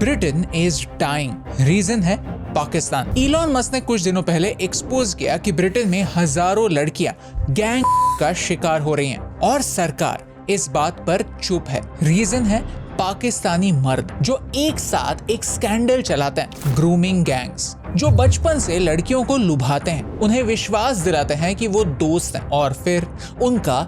Britain is dying, reason है Pakistan. Elon Musk ने कुछ दिनों पहले एक्सपोज किया कि ब्रिटेन में हजारों लड़कियां गैंग का शिकार हो रही हैं और सरकार इस बात पर चुप है। रीजन है पाकिस्तानी मर्द जो एक साथ एक स्कैंडल चलाते हैं, ग्रूमिंग गैंग्स, जो बचपन से लड़कियों को लुभाते हैं, उन्हें विश्वास दिलाते हैं कि वो दोस्त हैं और फिर उनका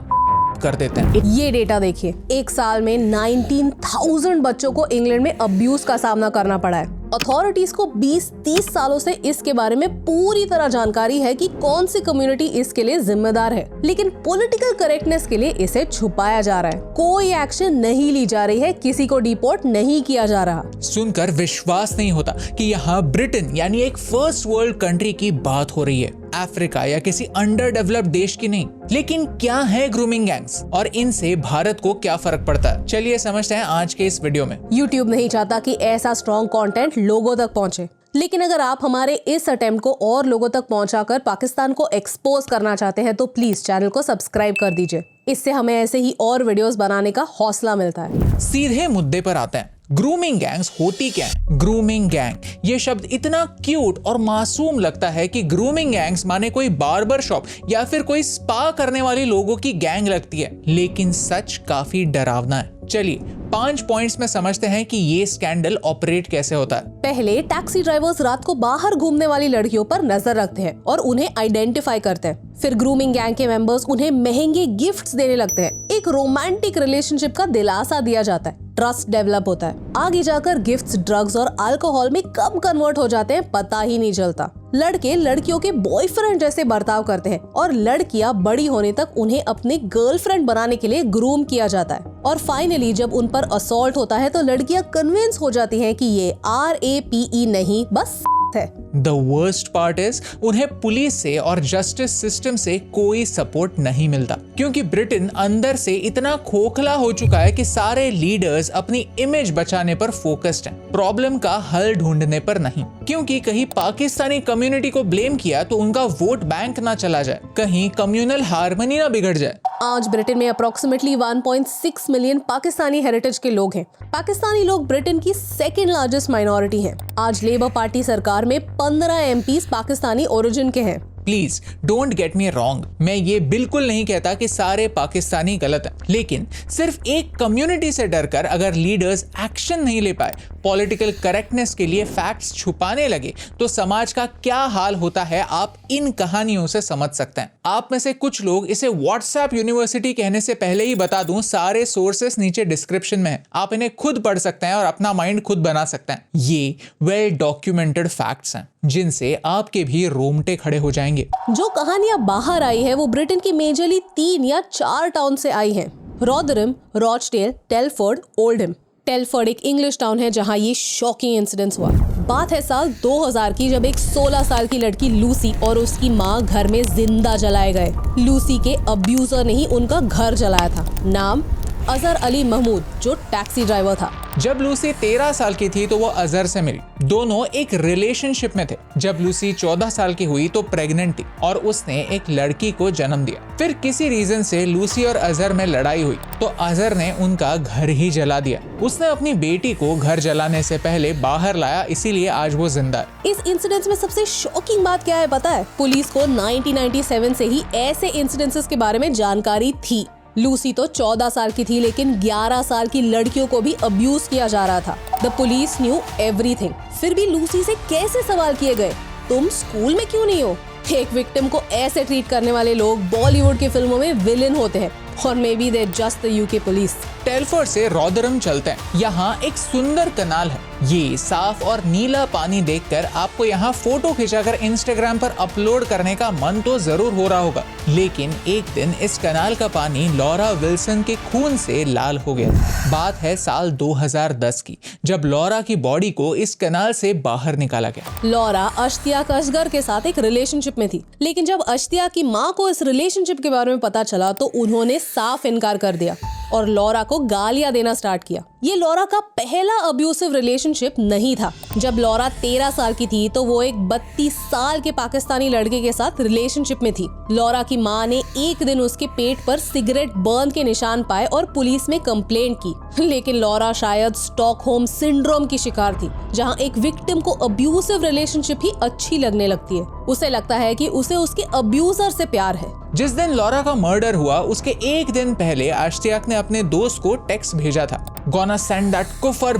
कर देते हैं। ये डेटा देखिए, एक साल में 19,000 बच्चों को इंग्लैंड में अब्यूज का सामना करना पड़ा है। अथॉरिटीज को 20-30 सालों से इसके बारे में पूरी तरह जानकारी है कि कौन सी कम्युनिटी इसके लिए जिम्मेदार है, लेकिन पॉलिटिकल करेक्टनेस के लिए इसे छुपाया जा रहा है। कोई एक्शन नहीं ली जा रही है, किसी को डिपोर्ट नहीं किया जा रहा। सुनकर विश्वास नहीं होता कि यहाँ ब्रिटेन यानी एक फर्स्ट वर्ल्ड कंट्री की बात हो रही है, अफ्रीका या किसी अंडर डेवलप्ड देश की नहीं। लेकिन क्या है ग्रूमिंग गैंग्स और इनसे भारत को क्या फर्क पड़ता है, चलिए समझते हैं आज के इस वीडियो में। YouTube नहीं चाहता कि ऐसा स्ट्रॉन्ग कंटेंट लोगों तक पहुंचे, लेकिन अगर आप हमारे इस अटेम्प्ट को और लोगों तक पहुंचाकर पाकिस्तान को एक्सपोज करना चाहते हैं तो प्लीज चैनल को सब्सक्राइब कर दीजिए। इससे हमें ऐसे ही और वीडियोस बनाने का हौसला मिलता है। सीधे मुद्दे पर आते हैं, ग्रूमिंग गैंग्स होती क्या है? ग्रूमिंग गैंग ये शब्द इतना क्यूट और मासूम लगता है कि ग्रूमिंग गैंग्स माने कोई बार्बर शॉप या फिर कोई स्पा करने वाले लोगों की गैंग लगती है, लेकिन सच काफी डरावना है। चलिए 5 पॉइंट्स में समझते हैं कि ये स्कैंडल ऑपरेट कैसे होता है। पहले टैक्सी ड्राइवर्स रात को बाहर घूमने वाली लड़कियों पर नजर रखते हैं और उन्हें आइडेंटिफाई करते हैं। फिर ग्रूमिंग गैंग के मेंबर्स उन्हें महंगे गिफ्ट्स देने लगते हैं। एक रोमांटिक रिलेशनशिप का दिलासा दिया जाता है, ट्रस्ट डेवलप होता है। आगे जाकर गिफ्ट्स ड्रग्स और अल्कोहल में कब कन्वर्ट हो जाते हैं पता ही नहीं चलता। लड़के लड़कियों के बॉयफ्रेंड जैसे बर्ताव करते हैं और लड़कियां बड़ी होने तक उन्हें अपने गर्लफ्रेंड बनाने के लिए ग्रूम किया जाता है। और फाइनली जब उन पर असॉल्ट होता है तो लड़कियां कन्विंस हो जाती हैं कि ये RAPE नहीं बस है। The worst part is उन्हें पुलिस से और जस्टिस सिस्टम से कोई सपोर्ट नहीं मिलता, क्योंकि ब्रिटेन अंदर से इतना खोखला हो चुका है कि सारे लीडर्स अपनी इमेज बचाने पर फोकस्ड हैं, प्रॉब्लम का हल ढूंढने पर नहीं। क्योंकि कहीं पाकिस्तानी कम्युनिटी को ब्लेम किया तो उनका वोट बैंक ना चला जाए, कहीं कम्युनल हार्मनी ना बिगड़ जाए। आज ब्रिटेन में अप्रोक्सीमेटली 1.6 मिलियन पाकिस्तानी हेरिटेज के लोग हैं। पाकिस्तानी लोग ब्रिटेन की सेकेंड लार्जेस्ट माइनॉरिटी हैं। आज लेबर पार्टी सरकार में 15 MPs पाकिस्तानी ओरिजिन के हैं। Please don't get me wrong, मैं ये बिल्कुल नहीं कहता कि सारे पाकिस्तानी गलत हैं, लेकिन सिर्फ एक कम्युनिटी से डरकर अगर लीडर्स एक्शन नहीं ले पाए, पॉलिटिकल करेक्टनेस के लिए फैक्ट्स छुपाने लगे, तो समाज का क्या हाल होता है आप इन कहानियों से समझ सकते हैं। आप में से कुछ लोग इसे व्हाट्सएप यूनिवर्सिटी कहने से पहले ही बता दूं, सारे सोर्सेस नीचे डिस्क्रिप्शन में है, आप इन्हें खुद पढ़ सकते हैं और अपना माइंड खुद बना सकते हैं। ये वेल डॉक्यूमेंटेड फैक्ट्स हैं जिनसे आपके भी रोंगटे खड़े हो जाएंगे। जो कहानियां बाहर आई है वो ब्रिटेन की मेजरली 3 या 4 टाउन से आई हैं। रॉदरहम, रॉचडेल, टेलफोर्ड, ओल्डहम। टेलफोर्ड एक इंग्लिश टाउन है जहां ये शॉकिंग इंसिडेंट्स हुआ। बात है साल 2000 की, जब एक 16 साल की लड़की लूसी और उसकी माँ घर में जिंदा जलाए गए। लूसी के अब्यूजर ने ही उनका घर जलाया था। नाम अजहर अली महमूद, जो टैक्सी ड्राइवर था। जब लूसी 13 साल की थी तो वो अजहर से मिली, दोनों एक रिलेशनशिप में थे। जब लूसी 14 साल की हुई तो प्रेग्नेंट थी और उसने एक लड़की को जन्म दिया। फिर किसी रीजन से लूसी और अजहर में लड़ाई हुई तो अजहर ने उनका घर ही जला दिया। उसने अपनी बेटी को घर जलाने से पहले बाहर लाया, इसीलिए आज वो जिंदा है। इस इंसिडेंट में सबसे शॉकिंग बात क्या है पता है? पुलिस को 1997 से ही ऐसे इंसिडेंसेस के बारे में जानकारी थी। लूसी तो 14 साल की थी, लेकिन 11 साल की लड़कियों को भी अब्यूज किया जा रहा था। The police new everything. फिर भी लूसी से कैसे सवाल किए गए, तुम स्कूल में क्यों नहीं हो? एक विक्टिम को ऐसे ट्रीट करने वाले लोग बॉलीवुड की फिल्मों में विलेन होते हैं, और may be they just the UK police. Telford से रॉदरहम चलते हैं। यहाँ एक सुंदर कनाल है। ये साफ और नीला पानी देखकर आपको यहाँ फोटो खिंचाकर इंस्टाग्राम पर अपलोड करने का मन तो जरूर हो रहा होगा, लेकिन एक दिन इस कनाल का पानी लॉरा विल्सन के खून से लाल हो गया। बात है साल 2010 की, जब लॉरा की बॉडी को इस कनाल से बाहर निकाला गया। लॉरा अश्तियाक असगर के साथ एक रिलेशनशिप में थी, लेकिन जब अश्तियाक की माँ को इस रिलेशनशिप के बारे में पता चला तो उन्होंने साफ इनकार कर दिया। और लॉरा को गालियां देना स्टार्ट किया। ये लॉरा का पहला अब्यूसिव रिलेशनशिप नहीं था। जब लॉरा 13 साल की थी तो वो एक 32 साल के पाकिस्तानी लड़के के साथ रिलेशनशिप में थी। लॉरा की माँ ने एक दिन उसके पेट पर सिगरेट बर्न के निशान पाए और पुलिस में कंप्लेंट की, लेकिन लॉरा शायद स्टॉकहोम सिंड्रोम की शिकार थी, जहाँ एक विक्टिम को अब्यूसिव रिलेशनशिप ही अच्छी लगने लगती है। उसे लगता है कि उसे उसके अब्यूजर से प्यार है। जिस दिन लॉरा का मर्डर हुआ उसके एक दिन पहले आश्तियाक ने अपने दोस्त को टेक्स्ट भेजा था, Gonna send that Kufar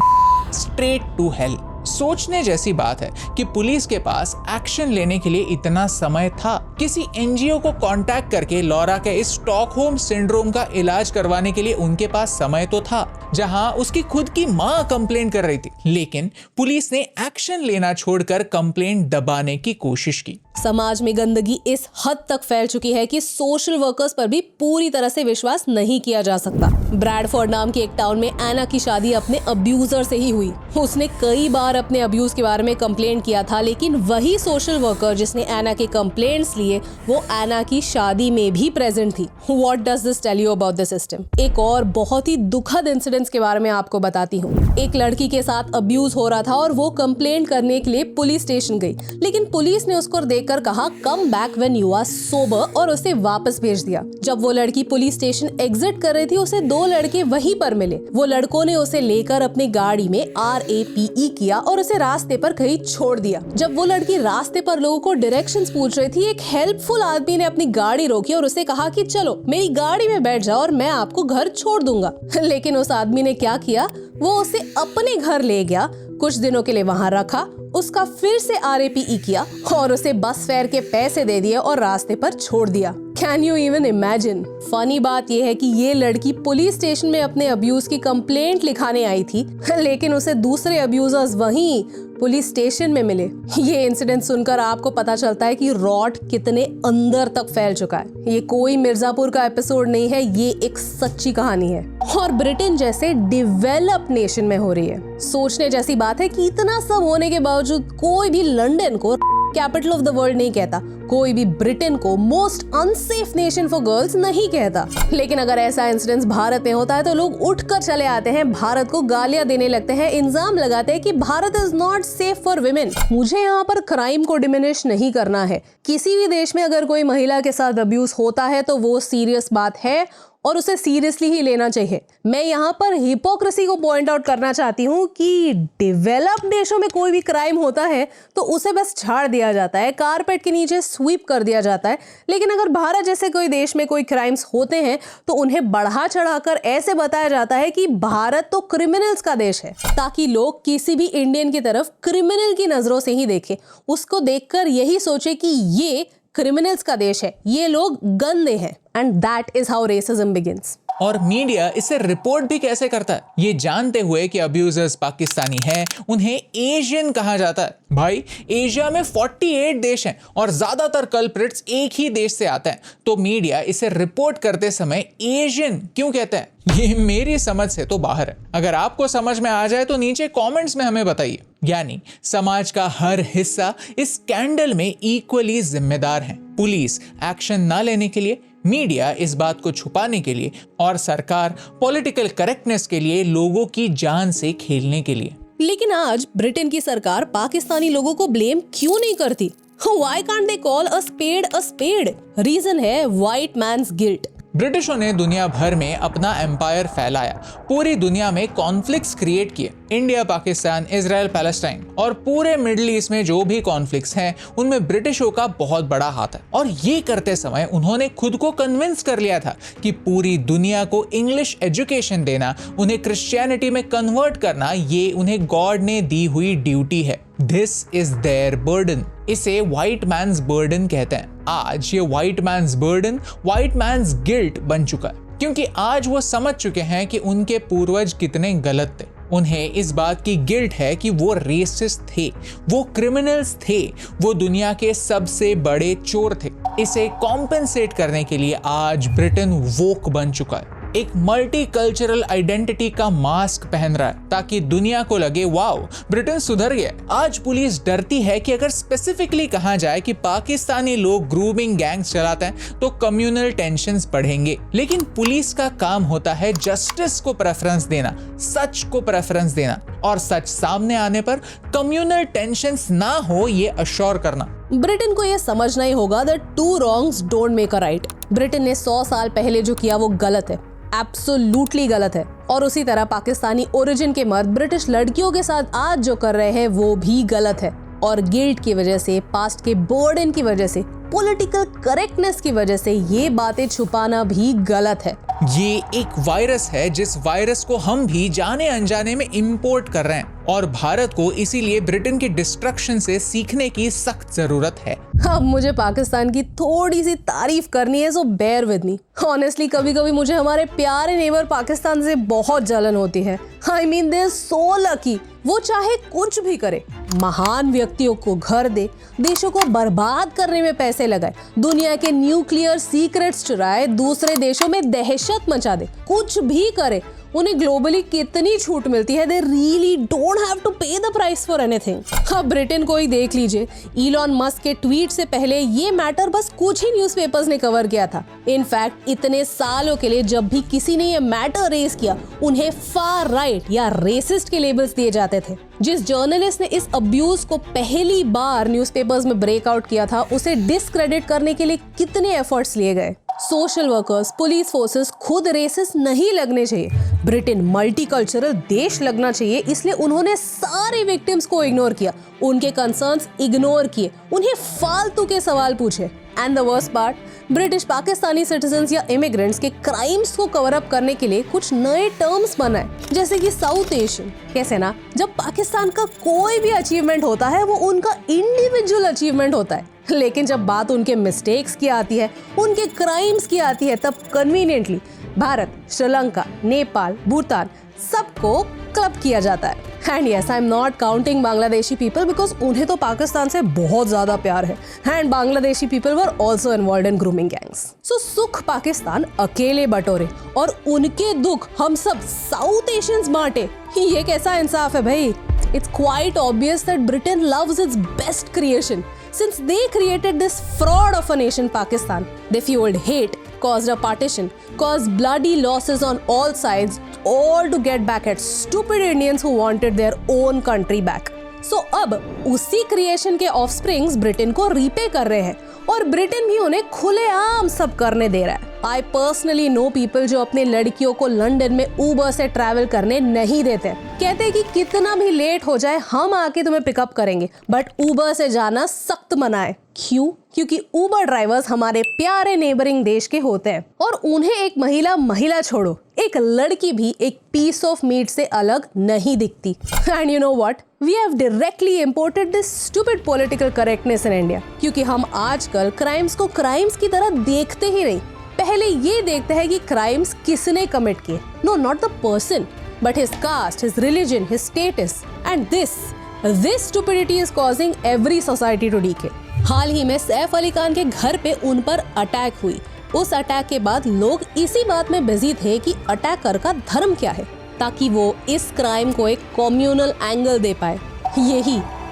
straight to hell। सोचने जैसी बात है कि पुलिस के पास एक्शन लेने के लिए इतना समय था। किसी एनजीओ को कांटेक्ट करके लॉरा के इस स्टॉकहोम सिंड्रोम का इलाज करवाने के लिए उनके पास समय तो था, जहां उसकी खुद की मां कंप्लेंट कर रही थी, लेकिन पुलिस ने एक्शन लेना छोड़कर कंप्लेंट दबाने की कोशिश की। समाज में गंदगी इस हद तक फैल चुकी है कि सोशल वर्कर्स पर भी पूरी तरह से विश्वास नहीं किया जा सकता। ब्रैडफोर्ड नाम के एक टाउन में एना की शादी अपने अब्यूजर से ही हुई। उसने कई बार अपने अब्यूज के बारे में कंप्लेंट किया था, लेकिन वही सोशल वर्कर जिसने एना के कंप्लेंट्स लिए वो एना की शादी में भी प्रेजेंट थी। What does this tell you about the system? एक और बहुत ही दुखद इंसिडेंट्स के बारे में आपको बताती हूँ। एक लड़की के साथ अब्यूज हो रहा था और वो कंप्लेंट करने के लिए पुलिस स्टेशन गई, लेकिन पुलिस ने उसको देखकर कहा come back when you are sober और उसे वापस भेज दिया। जब वो लड़की पुलिस स्टेशन एग्जिट कर रही थी उसे 2 लड़के वहीं पर मिले। वो लड़कों ने उसे लेकर अपनी गाड़ी में RAPE किया और उसे रास्ते पर कहीं छोड़ दिया। जब वो लड़की रास्ते पर लोगों को डायरेक्शंस पूछ रही थी, एक हेल्पफुल आदमी ने अपनी गाड़ी रोकी और उसे कहा कि चलो मेरी गाड़ी में बैठ जाओ और मैं आपको घर छोड़ दूंगा। लेकिन उस आदमी ने क्या किया, वो उसे अपने घर ले गया, कुछ दिनों के लिए वहां रखा, उसका फिर से RAPE किया और उसे बस फेयर के पैसे दे दिए और रास्ते पर छोड़ दिया। Can you even imagine? Funny बात यह है कि ये लड़की पुलिस स्टेशन में अपने अब्यूज की कंप्लेंट लिखाने आई थी, लेकिन उसे दूसरे अब्यूजर्स वहीं पुलिस स्टेशन में मिले। ये इंसिडेंट सुनकर आपको पता चलता है कि रॉट कितने अंदर तक फैल चुका है। ये कोई मिर्जापुर का एपिसोड नहीं है, ये एक सच्ची कहानी है और ब्रिटेन जैसे डेवलप्ड नेशन में हो रही है। सोचने जैसी बात है कि इतना सब होने के बावजूद कोई भी लंदन को कैपिटल ऑफ द वर्ल्ड नहीं कहता, कोई भी ब्रिटेन को most unsafe nation for girls नहीं कहता। लेकिन अगर ऐसा इंसिडेंट भारत में होता है तो लोग उठकर चले आते हैं, भारत को गालियां देने लगते हैं, इल्जाम लगाते हैं कि Bharat is not safe for women. मुझे यहाँ पर क्राइम को डिमिनिश नहीं करना है। किसी भी देश में अगर कोई महिला के साथ अब्यूज होता है तो वो सीरियस बात है और उसे सीरियसली ही लेना चाहिए। मैं यहाँ पर हिपोक्रेसी को पॉइंट आउट करना चाहती हूँ कि डेवलप्ड देशों में कोई भी क्राइम होता है तो उसे बस झाड़ दिया जाता है, कारपेट के नीचे स्वीप कर दिया जाता है। लेकिन अगर भारत जैसे कोई देश में कोई क्राइम्स होते हैं तो उन्हें बढ़ा चढ़ाकर ऐसे बताया जाता है कि भारत तो क्रिमिनल्स का देश है, ताकि लोग किसी भी इंडियन की तरफ क्रिमिनल की नजरों से ही देखें, उसको देखकर यही सोचे कि ये क्रिमिनल्स का देश है, ये लोग गंदे हैं। And that is how racism begins. और मीडिया इसे रिपोर्ट भी कैसे करता है, ये जानते हुए कि अब्यूजर्स पाकिस्तानी हैं, उन्हें एशियन कहा जाता है। भाई एशिया में 48 देश हैं और ज्यादातर कल्प्रिट्स एक ही देश से आते हैं, तो मीडिया इसे रिपोर्ट करते समय एशियन क्यों कहते हैं, ये मेरी समझ से तो बाहर है। अगर आपको समझ में आ जाए तो नीचे कमेंट्स में हमें बताइए। यानी समाज का हर हिस्सा इस स्कैंडल में इक्वली जिम्मेदार है। पुलिस एक्शन ना लेने के लिए, मीडिया इस बात को छुपाने के लिए और सरकार पॉलिटिकल करेक्टनेस के लिए लोगों की जान से खेलने के लिए। लेकिन आज ब्रिटेन की सरकार पाकिस्तानी लोगों को ब्लेम क्यों नहीं करती? Why can't they call a spade a spade? Reason है व्हाइट मैन्स गिल्ट। ब्रिटिशों ने दुनिया भर में अपना एम्पायर फैलाया, पूरी दुनिया में कॉन्फ्लिक्ट्स क्रिएट किए। इंडिया, पाकिस्तान, इजराइल, पैलेस्टाइन और पूरे मिडिल ईस्ट में जो भी कॉन्फ्लिक्ट्स हैं उनमें ब्रिटिशों का बहुत बड़ा हाथ है। और ये करते समय उन्होंने खुद को कन्विंस कर लिया था कि पूरी दुनिया को इंग्लिश एजुकेशन देना, उन्हें क्रिश्चियनिटी में कन्वर्ट करना, ये उन्हें गॉड ने दी हुई ड्यूटी है। This is their burden. इसे व्हाइट मैन्स बर्डन कहते हैं। आज ये white man's burden white man's guilt बन चुका है, क्योंकि आज वो समझ चुके हैं कि उनके पूर्वज कितने गलत थे। उन्हें इस बात की गिल्ट है कि वो रेसिस्ट थे, वो क्रिमिनल्स थे, वो दुनिया के सबसे बड़े चोर थे। इसे कॉम्पेंसेट करने के लिए आज ब्रिटेन वोक बन चुका है। एक मल्टी कल्चरल आइडेंटिटी का मास्क पहन रहा है ताकि दुनिया को लगे वाओ ब्रिटेन सुधर गया। आज पुलिस डरती है कि अगर स्पेसिफिकली कहा जाए कि पाकिस्तानी लोग ग्रूमिंग गैंग्स चलाते हैं तो कम्युनल टेंशंस बढ़ेंगे, लेकिन पुलिस का काम होता है जस्टिस को प्रेफरेंस देना, सच को प्रेफरेंस देना और सच सामने आने पर कम्युनल टेंशंस ना हो ये अश्योर करना। ब्रिटेन को यह समझना ही होगा that two wrongs don't make a right. Britain ने 100 साल पहले जो किया वो गलत है, एब्सोल्युटली गलत है। और उसी तरह पाकिस्तानी ओरिजिन के मर्द ब्रिटिश लड़कियों के साथ आज जो कर रहे हैं वो भी गलत है। और गिल्ट की वजह से, पास्ट के बर्डन की वजह से, पॉलिटिकल करेक्टनेस की वजह से ये बातें छुपाना भी गलत है। ये एक वायरस है जिस वायरस को हम भी जाने अनजाने में इंपोर्ट कर रहे हैं और भारत को इसीलिए ब्रिटेन के डिस्ट्रक्शन से सीखने की सख्त जरूरत है। अब मुझे पाकिस्तान की थोड़ी सी तारीफ करनी है, सो बेयर विद मी। ऑनेस्टली कभी कभी मुझे हमारे प्यारे नेबर पाकिस्तान से बहुत जलन होती है। I mean they are so lucky. वो चाहे कुछ भी करे, महान व्यक्तियों को घर दे, देशों को बर्बाद करने में पैसे लगाए, दुनिया के न्यूक्लियर सीक्रेट्स चुराए, दूसरे देशों में दहशत मचा दे, कुछ भी करे, उन्हें ग्लोबली कितनी छूट मिलती है। They really don't have to pay the price for anything. अब ब्रिटेन को ही देख लीजिए, इलॉन मस्क के ट्वीट से पहले ये मैटर बस कुछ ही न्यूज़पेपर्स ने कवर किया था। इनफैक्ट इतने सालों के लिए जब भी किसी ने ये मैटर रेज किया, उन्हें फार राइट या रेसिस्ट के लेबल्स दिए जाते थे। जिस जर्नलिस्ट ने इस अब्यूज को पहली बार न्यूज़पेपर्स में ब्रेकआउट किया था, उसे डिस्क्रेडिट करने के लिए कितने एफर्ट्स लिए गए। सोशल वर्कर्स, पुलिस फोर्सेस खुद रेसिस्ट नहीं लगने चाहिए। ब्रिटेन मल्टीकल्चरल देश लगना चाहिए, इसलिए उन्होंने सारे विक्टिम्स को इग्नोर किया, उनके कंसर्न्स इग्नोर किए, उन्हें फालतू के सवाल पूछे। And the worst part, British Pakistani citizens या इमिग्रेंट्स के क्राइम्स को कवर अप करने के लिए कुछ नए टर्म्स बनाए, जैसे कि साउथ एशियन। कैसे ना, जब पाकिस्तान का कोई भी अचीवमेंट होता है वो उनका इंडिविजुअल अचीवमेंट होता है, लेकिन जब बात उनके मिस्टेक्स की आती है, उनके क्राइम्स की आती है, तब कन्वीनियंटली भारत, श्रीलंका, नेपाल, भूटान सबको क्लब किया जाता है। And yes, I am not counting Bangladeshi people because उन्हें तो पाकिस्तान से बहुत ज्यादा प्यार है। And Bangladeshi people were also involved in grooming gangs. So सुख पाकिस्तान अकेले बटोरे और उनके दुख हम सब साउथ एशियंस बांटे, ये कैसा इंसाफ है भाई? It's quite obvious that Britain loves its best creation. Since they created this fraud of a nation, Pakistan, they fueled hate, caused a partition, caused bloody losses on all sides, all to get back at stupid Indians who wanted their own country back. So अब उसी creation के offsprings Britain को repay कर रहे हैं और Britain भी उन्हें खुलेआम सब करने दे रहा है। आई पर्सनली नो पीपल जो अपने लड़कियों को लंदन में उबर से ट्रैवल करने नहीं देते। कहते हैं कि कितना भी लेट हो जाए हम आके तुम्हें पिकअप करेंगे, बट उबर से जाना सख्त मना है। क्यों? क्योंकि उबर ड्राइवर्स हमारे प्यारे नेबरिंग देश के होते हैं और उन्हें एक महिला छोड़ो, एक लड़की भी एक पीस ऑफ मीट से अलग नहीं दिखती। And you know what, we have directly imported this stupid political correctness in India, क्योंकि हम आजकल क्राइम्स को क्राइम्स की तरह देखते ही नहीं। पहले ये देखते हैं कि क्राइम्स किसने कमिट किए। No, not the person but his caste, his religion, his status. And this stupidity is causing every society to decay. हाल ही में सैफ अली खान के घर पे उन पर अटैक हुई। उस अटैक के बाद लोग इसी बात में बिजी थे कि अटैकर का धर्म क्या है, ताकि वो इस क्राइम को एक कम्युनल एंगल दे पाए।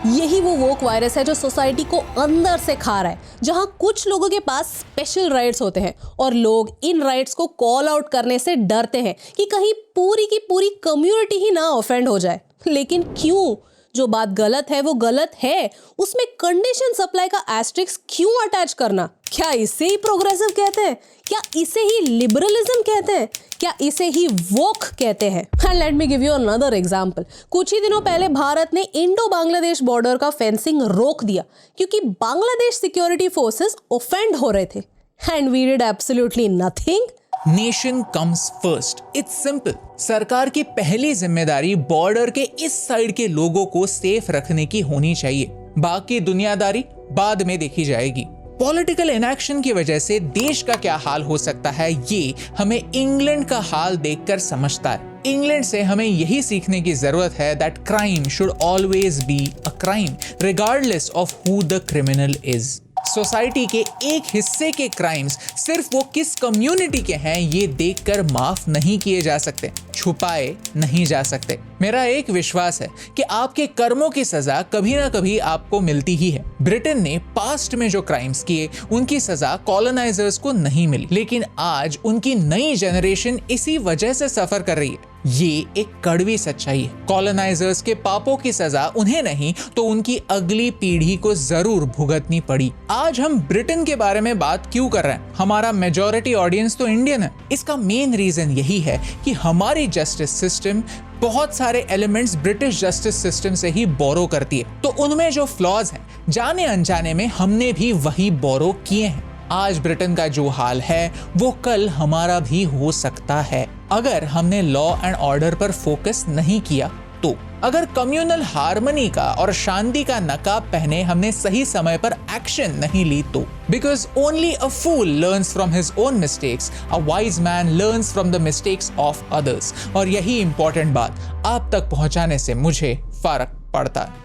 यही वो वोक वायरस है जो सोसाइटी को अंदर से खा रहा है, जहां कुछ लोगों के पास स्पेशल राइट्स होते हैं और लोग इन राइट्स को कॉल आउट करने से डरते हैं कि कहीं पूरी की पूरी कम्युनिटी ही ना ऑफेंड हो जाए। लेकिन क्यों? जो बात गलत है वो गलत है, उसमें कंडीशन सप्लाई का एस्ट्रिक्स क्यों अटैच करना? क्या इसे ही प्रोग्रेसिव कहते हैं? क्या इसे ही लिबरलिज्म कहते हैं? क्या इसे ही वोक कहते हैं? And let me give you another example. कुछ ही दिनों पहले भारत ने इंडो बांग्लादेश बॉर्डर का फेंसिंग रोक दिया क्योंकि बांग्लादेश सिक्योरिटी फोर्सेस ऑफेंड हो रहे थे। And we did absolutely nothing. Nation comes first, it's simple. सरकार की पहली जिम्मेदारी बॉर्डर के इस साइड के लोगों को सेफ रखने की होनी चाहिए, बाकी दुनियादारी बाद में देखी जाएगी। पॉलिटिकल इनएक्शन की वजह से देश का क्या हाल हो सकता है ये हमें इंग्लैंड का हाल देखकर समझता है। इंग्लैंड से हमें यही सीखने की जरूरत है that crime should always be a crime regardless of who the criminal is. Society के एक हिस्से के क्राइम्स सिर्फ वो किस कम्युनिटी के हैं ये देखकर माफ नहीं किए जा सकते, छुपाए नहीं जा सकते। मेरा एक विश्वास है कि आपके कर्मों की सजा कभी ना कभी आपको मिलती ही है। ब्रिटेन ने पास्ट में जो क्राइम्स किए उनकी सजा कॉलोनाइजर्स को नहीं मिली, लेकिन आज उनकी नई जनरेशन इसी वजह से सफर कर रही है। ये एक कड़वी सच्चाई है। कॉलोनाइजर्स के पापों की सजा उन्हें नहीं तो उनकी अगली पीढ़ी को जरूर भुगतनी पड़ी। आज हम ब्रिटेन के बारे में बात क्यों कर रहे हैं? हमारा मेजॉरिटी ऑडियंस तो इंडियन है। इसका मेन रीजन यही है कि हमारी जस्टिस सिस्टम बहुत सारे एलिमेंट्स ब्रिटिश जस्टिस सिस्टम से ही बोरो करती है, तो उनमें जो फ्लॉज हैं जाने अनजाने में हमने भी वही बोरो किए हैं। आज ब्रिटेन का जो हाल है वो कल हमारा भी हो सकता है अगर हमने लॉ एंड ऑर्डर पर फोकस नहीं किया तो। अगर कम्युनल हार्मनी का और शांति का नकाब पहने हमने सही समय पर एक्शन नहीं ली तो। Because only a fool learns from his own mistakes, a wise man learns from the mistakes of others. और यही इंपॉर्टेंट बात आप तक पहुंचाने से मुझे फर्क पड़ता है।